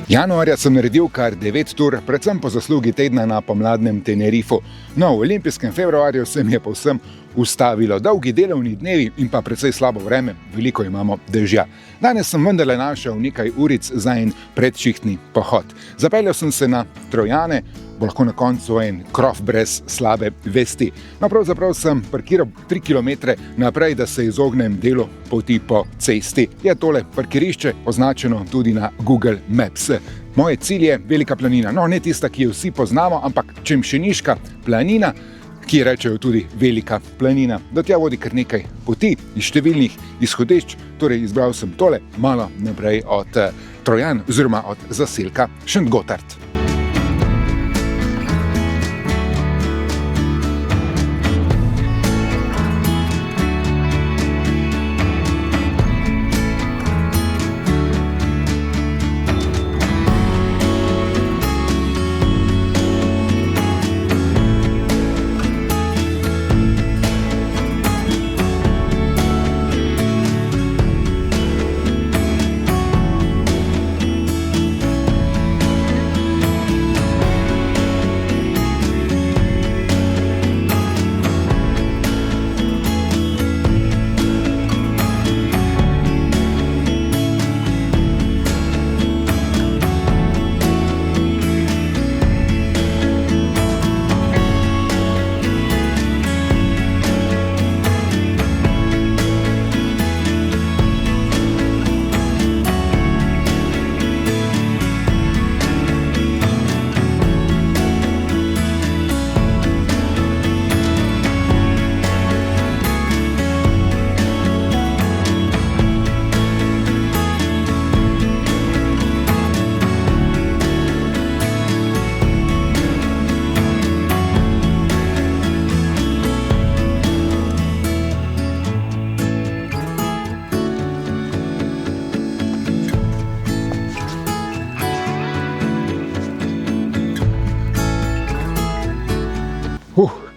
Januarja sem naredil kar 9 tur, predvsem po zaslugi tedna na pomladnem Tenerifu. No, v olimpijskem februarju se mi je povsem ustavilo. Dolgi delovni dnevi in pa precej slabo vreme, veliko imamo dežja. Danes sem vendarle našel nekaj uric za en predšihtni pohod. Zapeljal sem se na Trojane, bo lahko na koncu en krof brez slabe vesti. No, pravzaprav sem parkiral 3 km naprej, da se izognem delu poti po cesti. Je tole parkirišče označeno tudi na Google Maps. Moje cilj je Velika planina. No, ne tista, ki jo vsi poznamo, ampak Čemšeniška planina, ki rečejo tudi Velika planina. Do tja vodi kar nekaj poti iz številnih izhodišč, torej izbral sem tole malo naprej od Trojan oziroma od zaselka Šentgotard.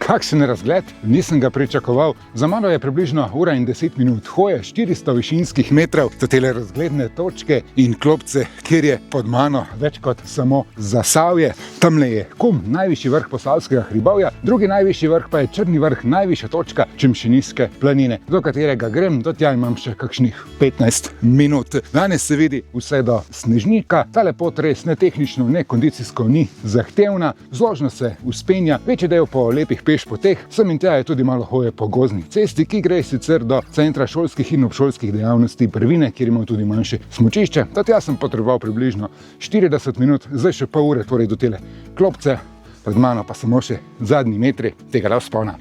Kakšen razgled, nisem ga pričakoval. Za mano je približno 1:10 minut hoje, 400 višinskih metrov do tele razgledne točke in klopce, kjer je pod mano več kot samo Zasavje. Tamle je Kum, najvišji vrh Posavskega hribovja, drugi najvišji vrh pa je Črni vrh, najvišja točka Čemšeniške planine, do katerega grem, do tja imam še kakšnih 15 minut. Danes se vidi vse do Snežnika, tale pot res ne tehnično, ne kondicijsko ni zahtevna, zložno se vzpenja, večji del po lepih poteh, sem in tja je tudi malo hoje po gozdni cesti, ki gre sicer do centra šolskih in obšolskih dejavnosti Prvine, kjer imamo tudi manjše smučišče. Do tja sem potreboval približno 40 minut, zdaj še pol ure, torej do tele klopce, pred mano pa samo še zadnji metri tega vzpona.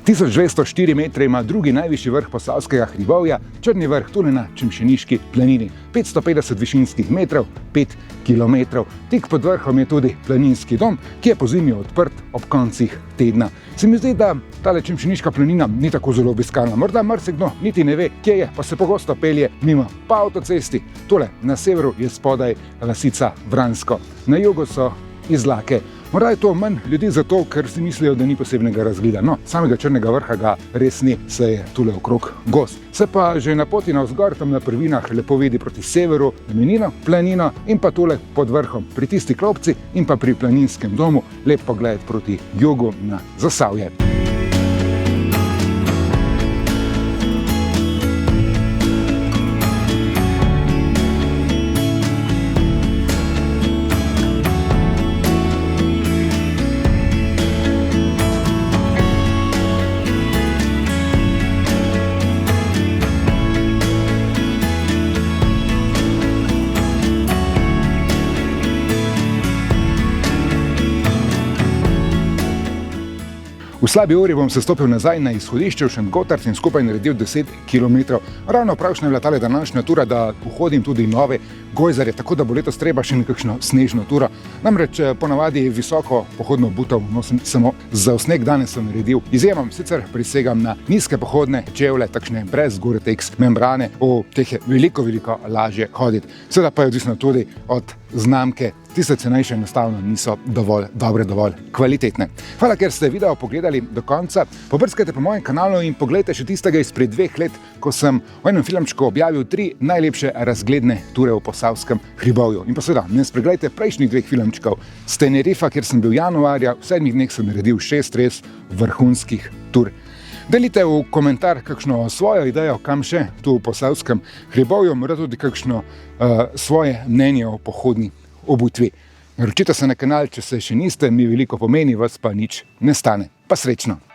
Tisoč 204 metre ima drugi najvišji vrh Posavskega hribovja, Črni vrh tule na Čemšeniški planini. 550 višinskih metrov, 5 kilometrov. Tik pod vrhom je tudi planinski dom, ki je pozimi odprt ob koncih tedna. Se mi zdi, da tale Čemšeniška planina ni tako zelo obiskana. Morda marsikdo niti ne ve, kje je, pa se pogosto pelje mimo po avtocesti. Tole na severu je spodaj vasica Vransko, na jugu so Izlake. Morda je to manj ljudi zato, ker si mislijo, da ni posebnega razgleda. No, samega Črnega vrha ga res ni, se je tule okrog gozd. Se pa že na poti navzgor, tam na Prvinah, lepo vidi proti severu, Menino planino in pa tule pod vrhom pri tisti klopci in pa pri planinskem domu lep pogled proti jugu na Zasavje. V slabi uri bom se stopil nazaj na izhodišče v Šentgotard in skupaj naredil 10 km. Ravno pravšnja je bila tale današnja tura, da pohodim tudi nove gojzarje, tako da bo letos treba še nekakšno snežno turo. Namreč ponavadi visoko pohodno obutev nosim samo za sneg, danes sem naredil izjemom, sicer prisegam na nizke pohodne čevlje, takšne brez Gore-Tex membrane, v teh je veliko lažje hoditi. Seveda pa je odvisno tudi od znamke, tiste cenejše enostavno niso dovolj dobre, dovolj kvalitetne. Hvala, ker ste video pogledali do konca. Pobrskajte po mojem kanalu in pogledajte še tistega izpred 2 let, ko sem v enem filmčku objavil 3 najlepše razgledne ture v Posavskem hribovju. In pa seveda, ne spregledajte prejšnjih 2 filmčkov s Tenerifa, kjer sem bil januarja, v 7 dneh sem naredil 6 res vrhunskih tur. Delite v komentar kakšno svojo idejo, kam še tu v Posavskem hribovju, morda tudi kakšno svoje mnenje o pohodni obutvi. Naročite se na kanal, če se še niste, mi veliko pomeni, vas pa nič ne stane. Pa srečno!